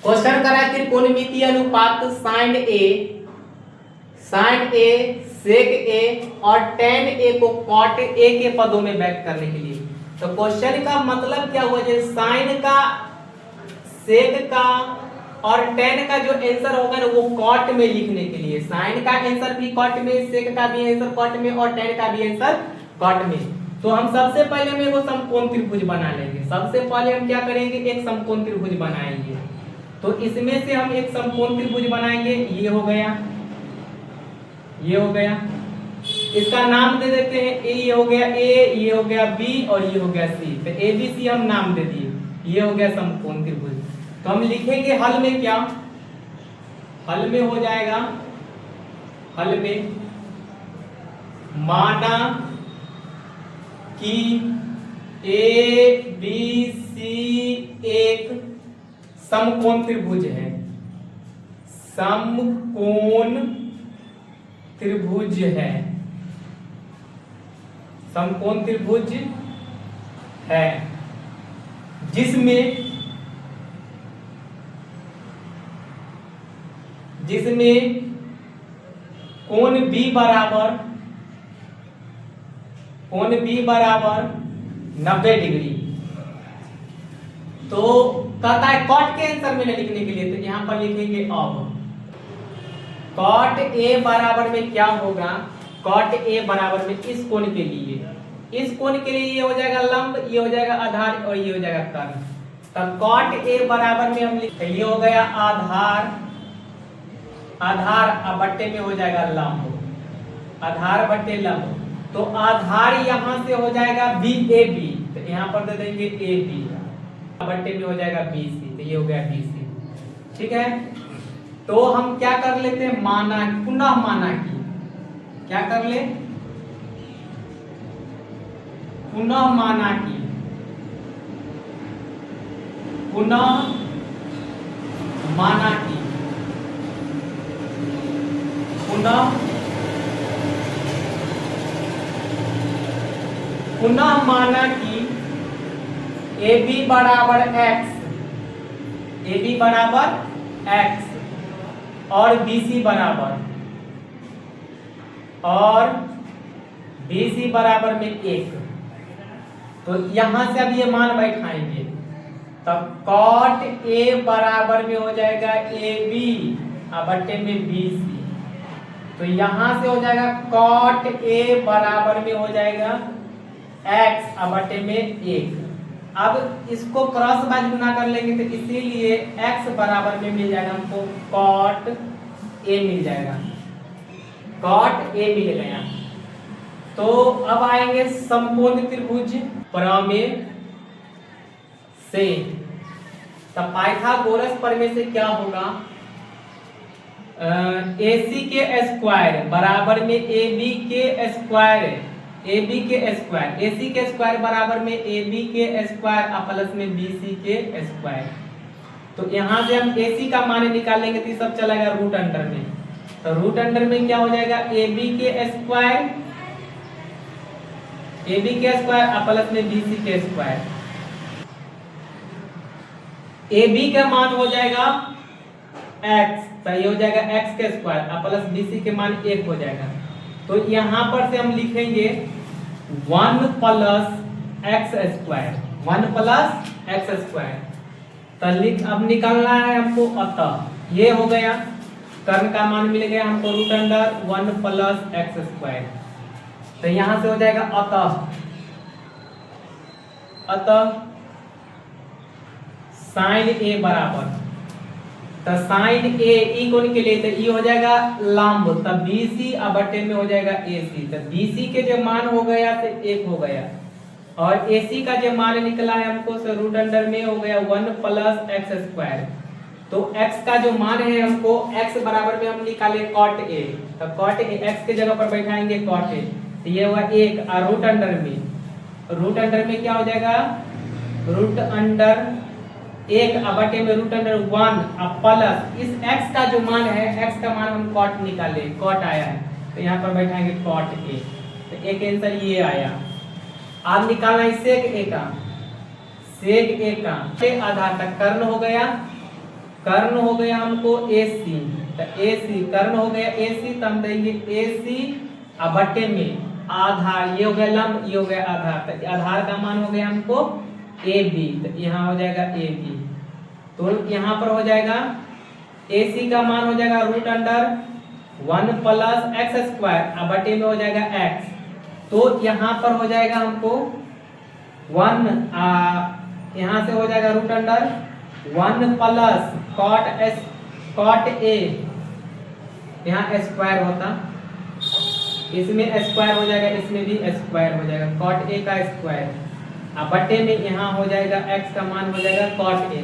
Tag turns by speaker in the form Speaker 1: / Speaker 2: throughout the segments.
Speaker 1: Question करा है त्रिकोणमितीय अनुपात साइन ए सेक ए और टेन ए को कॉट ए के पदों में व्यक्त करने के लिए। तो क्वेश्चन का मतलब क्या हुआ, जैसे साइन का, सेक का और टेन का जो आंसर होगा ना वो कॉट में लिखने के लिए। साइन का आंसर भी कॉट में, सेक का भी आंसर कॉट में और टेन का भी आंसर कॉट में। तो हम सबसे पहले हम एगो समकोण त्रिभुज बना लेंगे। सबसे पहले हम क्या करेंगे, एक समकोण त्रिभुज बनाएंगे। तो इसमें से हम एक समकोण त्रिभुज बनाएंगे। ये हो गया, ये हो गया, इसका नाम दे देते हैं ए। ये हो गया ए, ये हो गया बी और ये हो गया सी। तो ए बी सी हम नाम दे दिए। ये हो गया समकोण त्रिभुज। तो हम लिखेंगे हल में क्या, हल में हो जाएगा, हल में माना कि ए बी सी एक समकोण त्रिभुज है, समकोण त्रिभुज है, समकोण त्रिभुज है जिसमें कोण बी बराबर 90 डिग्री। तो कहता है कॉट के आंसर में लिखने के लिए, तो यहां पर लिखेंगे अब कॉट ए बराबर में क्या होगा, कॉट ए बराबर में इस कोण के लिए, इस कोण के लिए ये हो जाएगा लंब, ये हो जाएगा आधार और ये हो जाएगा कर्ण। तब कॉट ए बराबर में हम लिखते, ये हो गया आधार, आधार अब बट्टे में हो जाएगा लंब, आधार बट्टे लंब। तो आधार यहां से हो जाएगा बी ए बी, तो यहां पर दे देंगे ए बी, बट्टे में हो जाएगा बी सी, तो ये हो गया बी सी। ठीक है, तो हम क्या कर लेते हैं, माना, पुनः माना कि, क्या कर ले, पुनः माना कि, पुनः माना कि, पुनः माना कि ए बी बराबर एक्स, ए बी बराबर एक्स और बी सी बराबर, और बी सी बराबर में 1। तो यहां से अब ये मान बैठाएंगे, तब कॉट ए बराबर में हो जाएगा ए बी बट्टे में बी सी। तो यहां से हो जाएगा कॉट ए बराबर में हो जाएगा एक्स बट्टे में 1। अब इसको क्रॉस बाजू गुना कर लेंगे, तो इसीलिए x बराबर में मिल जाएगा हमको कॉट a मिल जाएगा, कॉट a मिल गया। तो अब आएंगे समकोण त्रिभुज प्रमेय से। तब पाइथागोरस प्रमेय से क्या होगा, AC के स्क्वायर बराबर में AB के स्क्वायर, AB के स्क्वायर, AC के स्क्वायर बराबर में AB के स्क्वायर प्लस में BC के स्क्वायर। तो यहां से हम AC का मान निकालेंगे तो ये सब चलेगा रूट अंडर में। तो रूट अंडर में क्या हो जाएगा, AB के स्क्वायर, AB के स्क्वायर प्लस में BC के स्क्वायर। AB का मान हो जाएगा x, तो ये हो जाएगा x के स्क्वायर प्लस BC के मान 1 हो जाएगा। तो यहां पर से हम लिखेंगे 1 plus x square, 1 plus x square. तो अब निकालना है हमको, अतः ये हो गया, कर्ण का मान मिल गया हमको root under 1 plus x square. तो यहां से हो जाएगा अतः साइन ए बराबर, तो साइन ए ई कोण के लिए, तो ई हो जाएगा लंब, तब BC बट्टे में हो जाएगा AC। तो BC के जो मान हो गया तो 1 हो गया, और AC का जो मान निकला है हमको से रूट अंडर में हो गया 1 प्लस एक्स स्क्वायर। तो x का जो मान है हमको, x बराबर में हम निकाले कॉट A, तो कॉट A x के जगह पर बैठाएंगे कॉट A, तो ये हुआ 1 और रूट अंडर में, रूट अंडर में क्या हो जाएगा, रूट अंडर 1 बटे में रूट अंडर 1 प्लस इस x का जो मान है, x का मान हम कॉट निकाले, कॉट आया है तो यहाँ पर बैठाएंगे कॉट A, तो एक आंसर ये आया। अब निकालना है सेक A का, सेक A का आधार तक कर्ण हो गया, कर्ण हो गया हमको AC, तो AC कर्ण हो गया AC, तो हम देंगे AC और बट्टे में आधार, ये हो गया लंब, ये हो गया आधार, तो आधार का मान हो गया हमको AB, तो यहाँ हो जाएगा AB। तो यहाँ पर हो जाएगा AC का मान हो जाएगा root under 1 plus x square और बटे में हो जाएगा x, तो यहाँ पर हो जाएगा हमको 1, यहाँ से हो जाएगा root under 1 plus cot A, यहाँ स्क्वायर होता, इसमें स्क्वायर हो जाएगा, इसमें भी स्क्वायर हो जाएगा, कॉट A का स्क्वायर, अब बटे में यहाँ हो जाएगा x का मान हो जाएगा कॉट A,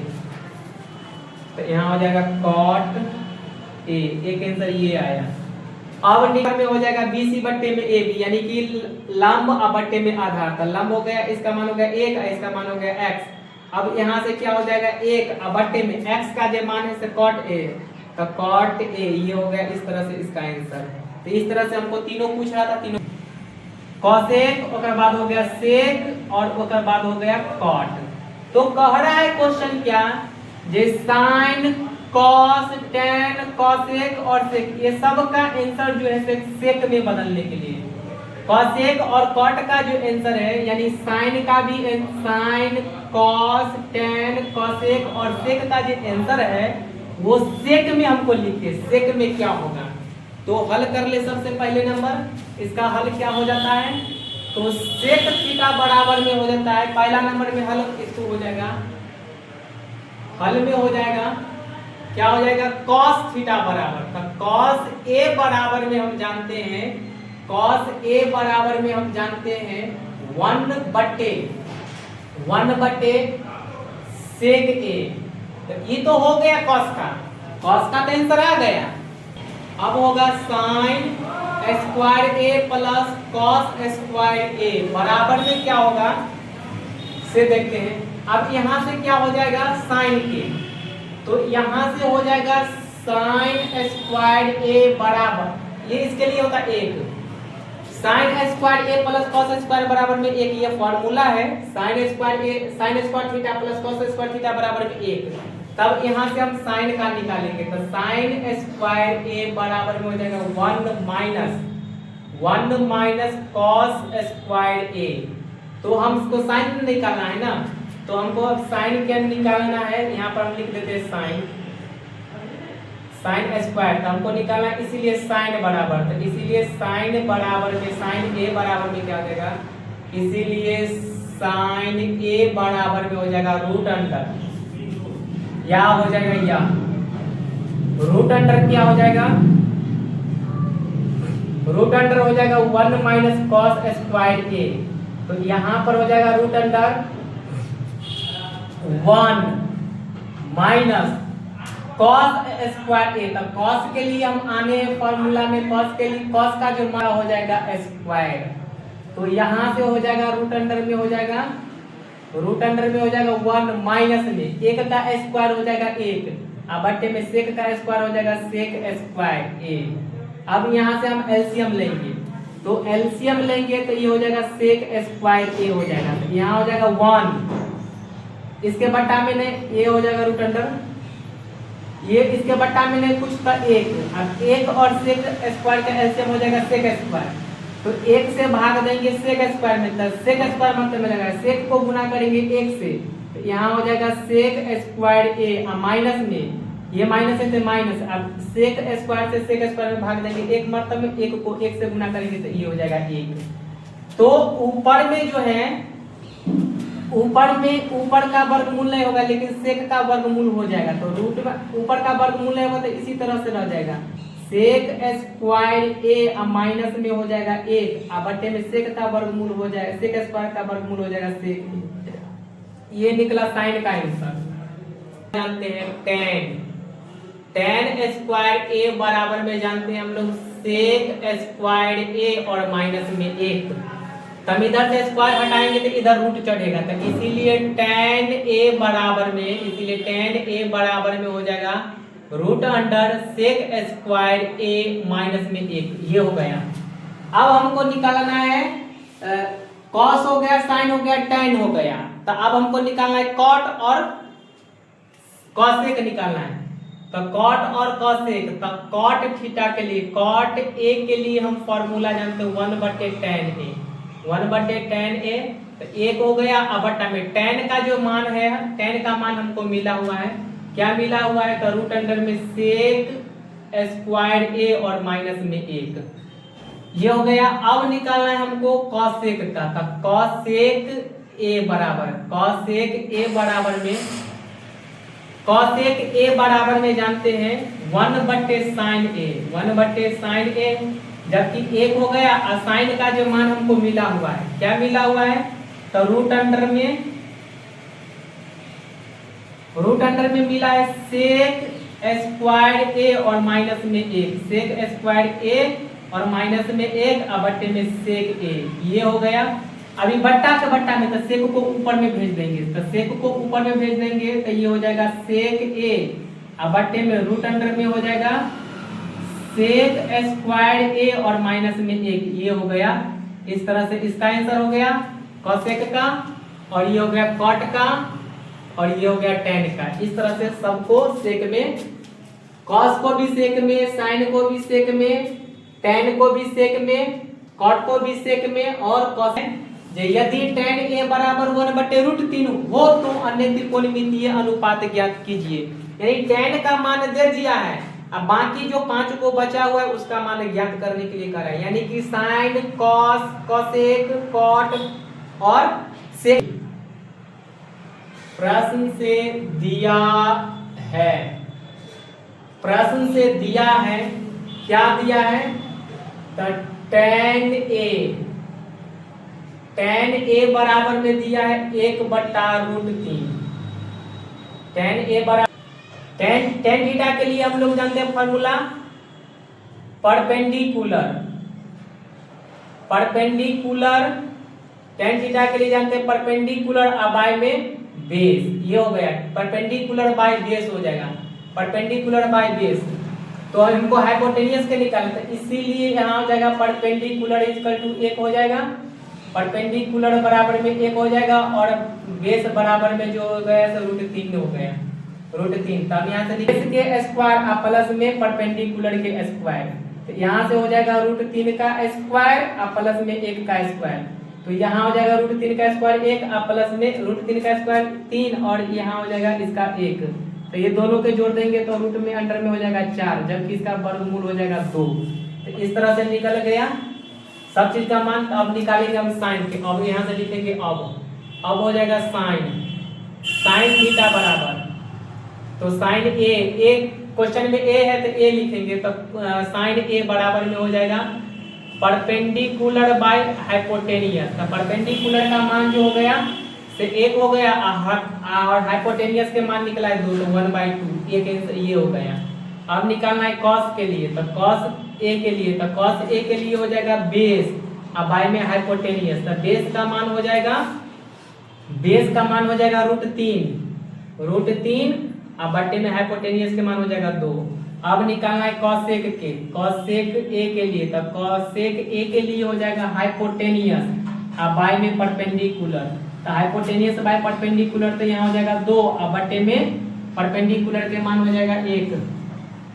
Speaker 1: तो यहाँ हो जाएगा कॉट A, एक आंसर ये आया। अब निकाल में हो जाएगा BC बट्टे में AB, यानी कि लंब और बट्टे में आधार, तो लंब हो गया, इसका मान हो गया 1 और इसका मान हो गया x। अब यहाँ से क्या हो जाएगा 1 और बट्टे में x का जो मान है से कॉट A, तो कॉट A ये हो गया, इस तरह से इसका आंसर। तो इस तरह से हमको तीनों पूछ रहा था, तीनों कॉसेक, उसके बाद हो गया सेक और उसके बाद हो गया कॉट। तो कह रहा है क्वेश्चन क्या, जे साइन कॉस टेन कॉसेक और सेक, ये सब का आंसर जो है सेक में बदलने के लिए, कॉसेक और कॉट का जो आंसर है, यानी साइन का भी, साइन कॉस टेन कॉसेक और सेक का जो आंसर है वो सेक में हमको लिखे, सेक में क्या होगा। तो हल कर ले, सबसे पहले नंबर इसका हल क्या हो जाता है, तो सेक थीटा बराबर में हो जाता है, पहला नंबर में हल इसको हो जाएगा, हल में हो जाएगा क्या हो जाएगा कॉस थीटा बराबर, तो कॉस ए बराबर में हम जानते हैं, कॉस ए बराबर में हम जानते हैं 1 बटे सेक ए, तो ये तो हो गया कॉस का तो आंसर आ गया। अब होगा साइन स्क्वायर ए प्लस कॉस स्क्वायर ए बराबर में क्या होगा से देखते हैं। अब यहाँ से क्या हो जाएगा साइन के, तो यहाँ से हो जाएगा साइन स्क्वायर ए बराबर, ये इसके लिए होता है 1, साइन स्क्वायर ए प्लस कॉस स्क्वायर बराबर में 1, ये फॉर्मूला है, sign square theta plus cos square theta बराबर में 1। तब यहाँ से हम साइन का निकालेंगे, तो साइन स्क्वायर ए बराबर में हो जाएगा 1 माइनस कॉस स्क्वायर ए, तो हमको साइन निकालना है ना, तो हमको अब साइन क्या निकालना है, यहाँ पर हम लिख देते हैं साइन स्क्वायर, तो हमको निकालना है, इसीलिए साइन बराबर, तो इसीलिए साइन बराबर में साइन ए बराबर में क्या हो जाएगा, इसीलिए साइन ए बराबर में हो जाएगा रूट अंडर, या हो जाएगा या रूट अंडर क्या हो जाएगा, रूट अंडर हो जाएगा 1 माइनस कॉस स्क्वायर ए, तो यहाँ पर हो जाएगा root under 1 minus cos square A, तो कॉस के लिए हम आने फॉर्मूला में, कॉस के लिए कॉस का जो मान हो जाएगा स्क्वायर, तो यहाँ से हो जाएगा रूट अंडर में हो जाएगा, रूट अंडर में हो जाएगा 1 माइनस में 1 का स्क्वायर हो जाएगा 1, अब बट्टे में सेक का स्क्वायर हो जाएगा सेक स्क्वायर ए। अब यहाँ से हम एलसीएम लेंगे, तो एलसीएम लेंगे तो ये हो जाएगा सेक स्क्वायर ए हो जाएगा, तो यहाँ हो जाएगा 1, इसके बट्टा में ने ये हो जाएगा रूट अंडर, ये इसके बट्टा में ने कुछ का 1, अब 1 और सेक स्क्वायर का एलसीएम हो जाएगा सेक स्क्वायर, तो 1 से भाग देंगे सेक स्क्वायर में, तो सेक स्क्वायर मतलब में जाएगा, सेक को गुना करेंगे 1 से, तो यहाँ हो जाएगा सेक स्क्वायर ए, माइनस में ये माइनस है तो माइनस, अब सेक स्क्वायर से सेक स्क्वायर में भाग देंगे, एक मतलब में 1 को 1 से गुना करेंगे तो ये हो जाएगा 1। तो ऊपर में जो है, ऊपर का वर्गमूल नहीं होगा, लेकिन सेक का वर्गमूल हो जाएगा, तो रूट में ऊपर का वर्गमूल नहीं होगा, तो इसी तरह से रह जाएगा सेक स्क्वायर ए माइनस में हो जाएगा 1, अब बट्टे में सेक का वर्गमूल हो जाएगा, सेक स्क्वायर का वर्गमूल हो जाएगा सेक। ये निकला साइन का आंसर। जानते हैं टेन स्क्वायर ए बराबर में जानते हैं हम लोग सेक स्क्वायर ए और माइनस में 1, तब इधर से स्क्वायर हटाएंगे तो इधर रूट चढ़ेगा, तो इसीलिए टेन ए बराबर में, इसीलिए टेन ए बराबर में हो जाएगा रूट अंडर सेक स्क्वायर ए माइनस में 1, ये हो गया। अब हमको निकालना है कॉस हो गया, साइन हो गया, टेन हो गया, तो अब हमको निकालना है कॉट और कॉसेक निकालना है। तो कॉट और कॉसेक, तो कॉट थीटा के लिए, कॉट ए के लिए हम फॉर्मूला जानते हैं 1/tan ए, 1/tan ए, तो एक हो गया। अब बटा में tan का जो मान है, tan का मान हमको मिला हुआ है, क्या मिला हुआ है, तो रूट अंडर में सेक स्क्वायर ए और माइनस में 1, ये हो गया। अब निकालना है हमको कॉसेक का, तो कॉसेक ए बराबर, कॉसेक ए बराबर में, कॉसेक ए बराबर में जानते हैं 1/sin ए, 1/sin ए, जबकि एक हो गया। और साइन का जो मान हमको मिला हुआ है, क्या मिला हुआ है, तो रूट अंडर में मिला है सेक स्क्वायर ए और माइनस में 1, सेक स्क्वायर ए और माइनस में 1 और बट्टे में सेक ए, ये हो गया। अभी बट्टा के बट्टा में, तो सेक को ऊपर में भेज देंगे, तो सेक को ऊपर में भेज देंगे तो ये हो जाएगा सेक ए और बट्टे में रूट अंडर में हो जाएगा सेक स्क्वायर ए और माइनस में 1, ये हो गया। इस तरह से इसका आंसर हो गया कॉसेक का, और ये हो गया कॉट का, और ये हो गया tan का। इस तरह से सबको सेक में, कॉस को भी सेक में, साइन को भी सेक में, tan को भी सेक में, कॉट को भी सेक में, और कॉस। यदि tan a बराबर 1/√3 हो तो अन्य त्रिकोणमितीय अनुपात ज्ञात कीजिए। यानी tan का मान दे दिया है, अब बाकी जो 5 को बचा हुआ है उसका मान ज्ञात करने के लिए करा है, यानी कि साइन, कॉस, कॉसेक, कॉट और सेक। प्रश्न से दिया है, प्रश्न से दिया है, क्या दिया है, तो tan a बराबर में दिया है 1/√3, tan a बराबर, tan थीटा के लिए हम लोग जानते हैं फॉर्मूला परपेंडिकुलर, tan थीटा के लिए जानते हैं परपेंडिकुलर बाय में बेस, ये हो गया परपेंडिकुलर बाय बेस हो जाएगा, परपेंडिकुलर बाय बेस। तो हमको हाइपोटेनियस के निकालना था, इसीलिए यहाँ हो जाएगा परपेंडिकुलर इक्वल टू 1 हो जाएगा, परपेंडिकुलर बराबर में 1 हो जाएगा, और बेस बराबर में जो हो गया तो √3 हो गया, √3। तब यहाँ से बेस के स्क्वायर प्लस में परपेंडिकुलर के स्क्वायर, तो यहाँ से हो जाएगा √3 का स्क्वायर प्लस में 1 का स्क्वायर, तो यहाँ हो जाएगा √3 का स्क्वायर 1 प्लस में √3 का स्क्वायर 3, और यहाँ हो जाएगा इसका 1, तो ये दोनों के जोड़ देंगे तो रूट में अंडर में हो जाएगा 4, जबकि इसका वर्गमूल हो जाएगा 2। तो इस तरह से निकल गया सब चीज का मान। अब निकालेंगे हम साइन के, अब यहाँ से लिखेंगे अब हो जाएगा साइन थीटा बराबर, तो साइन ए क्वेश्चन में ए है तो ए लिखेंगे, तो साइन ए बराबर में हो जाएगा परपेंडिकुलर बाय हाइपोटेनियस, तो परपेंडिकुलर का मान जो हो गया से 1 हो गया, और हाइपोटेनियस के मान निकला है 2, तो 1/2, ये हो गया। अब निकालना है कॉस के लिए, तो कॉस ए के लिए, तो कॉस ए के लिए हो जाएगा बेस और बाय में हाइपोटेनियस, तो बेस का मान हो जाएगा, बेस का मान हो जाएगा √3 और बट्टे में हाइपोटेनियस के मान हो जाएगा 2। अब निकालना है कॉसेक के, कॉसेक ए के लिए, तो कॉसेक ए के लिए हो जाएगा हाइपोटेनियस और बाय में परपेंडिकुलर, तो हाइपोटेनियस बाय परपेंडिकुलर, तो यहाँ हो जाएगा 2 और बट्टे में परपेंडिकुलर के मान हो जाएगा 1,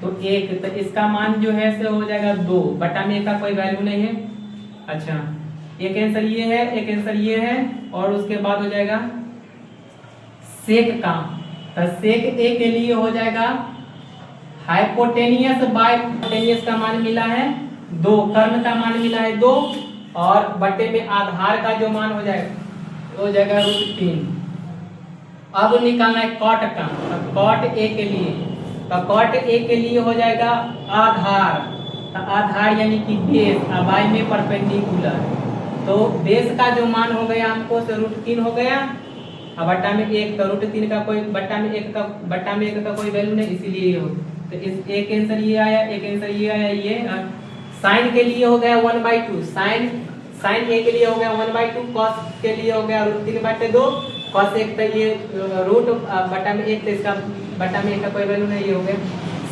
Speaker 1: तो 1, तो इसका मान जो है से हो जाएगा 2, बटा में का कोई वैल्यू नहीं है। अच्छा, एक आंसर ये है, एक आंसर ये है, और उसके बाद हो जाएगा सेक का, तो सेक ए के लिए हो जाएगा हाइपोटेनियस बाय हाइपोटेनियस का मान मिला है 2, कर्ण का मान मिला है 2, और बट्टे में आधार का जो मान हो जाएगा √3। अब निकालना है कॉट का, तो कॉट ए के लिए, तो कॉट ए के लिए हो जाएगा आधार, तो आधार यानी कि बेस बाय में परपेंडिकुलर, तो बेस का जो मान हो गया हमको से √3 हो गया, और बट्टा में 1, तो √3 का कोई बट्टा में 1 का कोई वैल्यू नहीं, इसीलिए ये हो, तो इस एक आंसर ये आया, एक आंसर ये आया। ये साइन के लिए हो गया 1/2, साइन ए के लिए हो गया 1/2, कॉस के लिए हो गया √3/2, कॉस 1, तो ये रूट बटा में 1, तो इसका बटा में 1 का कोई वैल्यू नहीं, ये हो गया।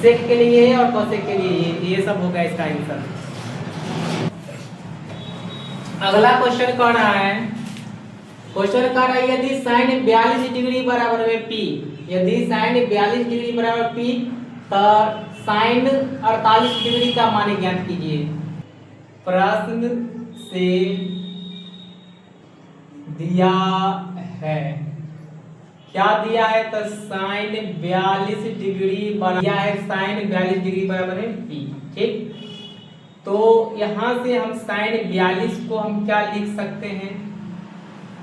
Speaker 1: सेक के लिए है और कॉसेक के लिए ये सब हो गया इसका आंसर। अगला क्वेश्चन कह रहा है, क्वेश्चन कह रहा है यदि साइन 42 डिग्री बराबर में P, यदि साइन 42 डिग्री बराबर P, तो साइन 48 डिग्री का मान ज्ञात कीजिए। प्रश्न से दिया है, क्या दिया है? तो साइन 42 डिग्री दिया है, साइन 42 डिग्री बराबर है पी। ठीक, तो यहां से हम साइन 42 को हम क्या लिख सकते हैं?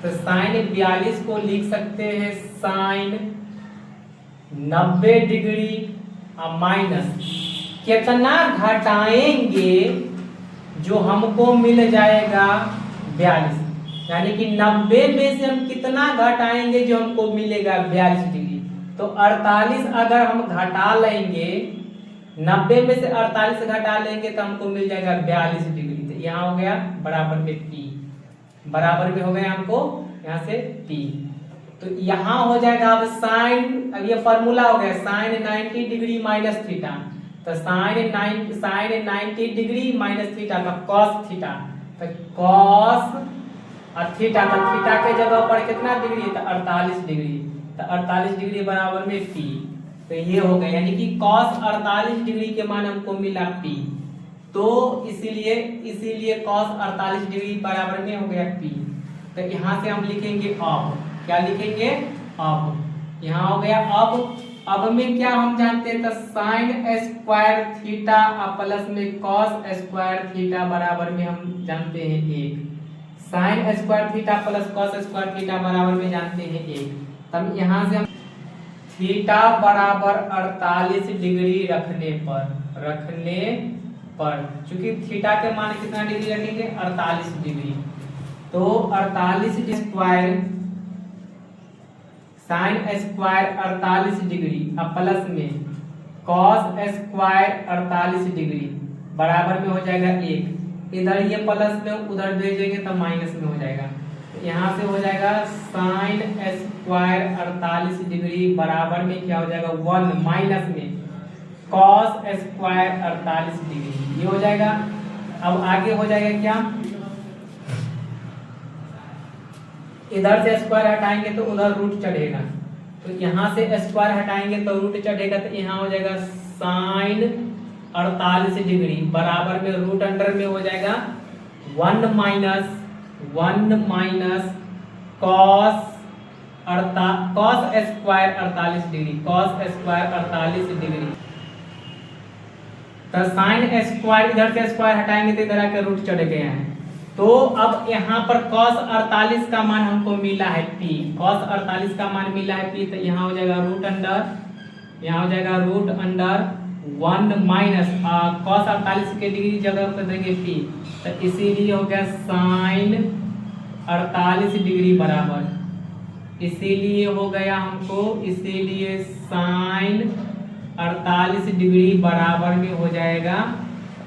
Speaker 1: तो साइन 42 को लिख सकते हैं साइन 90 डिग्री और माइनस कितना घटाएंगे जो हमको मिल जाएगा 42, यानी कि 90 में से हम कितना घटाएंगे जो हमको मिलेगा 42 डिग्री। तो 48 अगर हम घटा लेंगे, 90 में से 48 घटा लेंगे तो हमको मिल जाएगा 42 डिग्री। तो यहाँ हो गया बराबर में पी, बराबर में हो गया हमको यहाँ से पी। तो यहाँ हो जाएगा अब साइन, अब ये फॉर्मूला हो गया साइन 90 डिग्री माइनस थीटा। तो साइन 90 डिग्री माइनस थीटा का कॉस थीटा, तो कॉस और थीटा का थीटा के जगह पर कितना डिग्री है? तो 48 डिग्री। तो 48 डिग्री बराबर में पी। तो ये हो गया, यानी कि cos 48 डिग्री के मान हमको मिला p। तो इसीलिए cos 48 डिग्री बराबर में हो गया p। तो यहाँ से हम लिखेंगे अब, क्या लिखेंगे? अब। यहाँ हो गया अब में क्या हम जानते हैं? तो साइन स्क्वायर थीटा प्लस में कॉस स्क्वायर थीटा बराबर में हम जानते हैं 1। Sign square theta plus cos square theta बराबर में जानते हैं 1। तब यहाँ से हम थीटा बराबर 48 डिग्री रखने पर चूंकि थीटा के मान कितना डिग्री रखेंगे? 48 डिग्री। तो 48 square sine square 48 degree plus में कॉस स्क्वायर 48 डिग्री बराबर में हो जाएगा 1। इधर ये प्लस में उधर भेजेंगे तो माइनस में हो जाएगा। यहाँ से हो जाएगा साइन स्क्वायर 48 डिग्री बराबर में क्या हो जाएगा? 1 माइनस में कॉस स्क्वायर 48 डिग्री, ये हो जाएगा। अब आगे हो जाएगा क्या? इधर से स्क्वायर हटाएंगे तो उधर रूट चढ़ेगा, तो यहाँ से स्क्वायर हटाएंगे तो रूट चढ़ेगा। तो यहाँ हो जाएगा साइन 48 डिग्री बराबर में रूट अंडर में हो जाएगा 1 minus cos square 48 degree, cos square 48 degree. तो साइन स्क्वायर इधर से स्क्वायर हटाएंगे तो इधर आके रूट चढ़ गए हैं। तो अब यहाँ पर cos 48 का मान हमको मिला है p, cos 48 का मान मिला है p। तो यहाँ हो जाएगा रूट अंडर, यहाँ हो जाएगा रूट अंडर 1 माइनस cos 48 के डिग्री जगह पर देंगे p। तो इसीलिए हो गया साइन 48 डिग्री बराबर, इसीलिए हो गया हमको, इसीलिए साइन 48 डिग्री बराबर में हो जाएगा,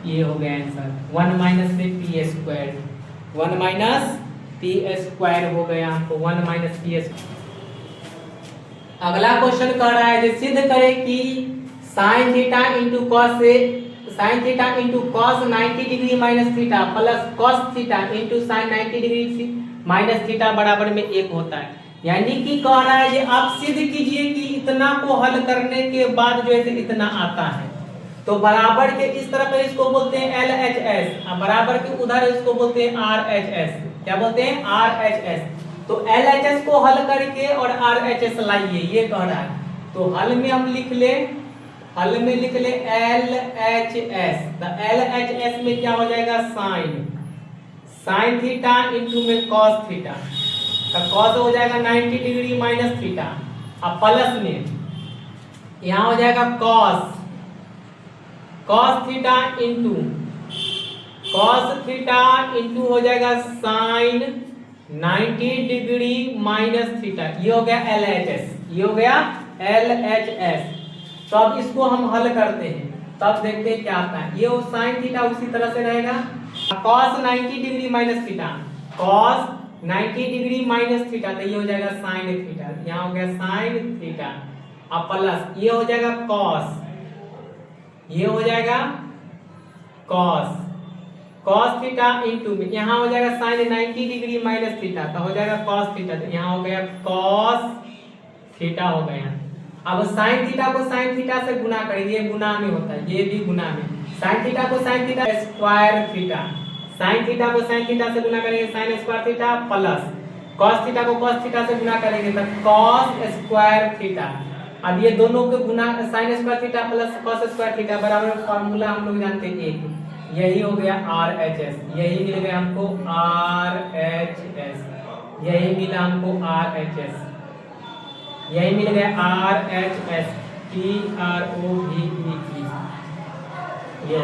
Speaker 1: ये हो गया आंसर 1 माइनस में P square, 1 minus P square हो गया हमको 1 माइनस पी स्क्वायर। अगला क्वेश्चन कह रहा है जो सिद्ध करे कि साइन थीटा इंटू कॉस से sine theta into cos 90 degree minus theta plus cos theta into sine 90 degree minus theta बराबर में 1 होता है। यानी कि कह रहा है कि आप सिद्ध कीजिए कि इतना को हल करने के बाद जो है इतना आता है। तो बराबर के इस तरफ इसको बोलते हैं LHS, बराबर के उधर इसको बोलते हैं RHS। क्या बोलते हैं? RHS। तो LHS को हल करके और RHS लाइए, ये कह रहा है। तो हल में हम लिख ले LHS। तो LHS में क्या हो जाएगा? साइन थीटा इंटू में कॉस थीटा, तो कॉस हो जाएगा 90 डिग्री माइनस थीटा, अब प्लस में यहाँ हो जाएगा कॉस थीटा इंटू हो जाएगा साइन 90 डिग्री माइनस थीटा, ये हो गया LHS। तो अब इसको हम हल करते हैं, तब देखते हैं क्या आता है। ये साइन थीटा उसी तरह से रहेगा, cos 90 degree minus theta, cos 90 degree minus theta, तो ये हो जाएगा साइन थीटा, यहाँ हो गया साइन थीटा, अब प्लस ये हो जाएगा cos, ये हो जाएगा cos थीटा इंटू में यहाँ हो जाएगा साइन 90 डिग्री माइनस थीटा, तो हो जाएगा cos थीटा, तो यहाँ हो गया cos थीटा हो गया। अब साइन थीटा को साइन थीटा से गुना करेंगे, ये गुना में होता है, ये भी गुना में। साइन थीटा को sine theta square theta, sine theta को साइन थीटा से गुना करेंगे sign square theta, plus cos theta को कॉस थीटा से गुना करेंगे तो कॉस स्क्वायर थीटा। अब ये दोनों के गुना sine square theta plus cos square theta बराबर फॉर्मूला हम लोग जानते हैं एक, यही हो गया RHS, यही मिल गया हमको RHS, यही मिला हमको RHS, यही मिल गया RHS TROVET। ये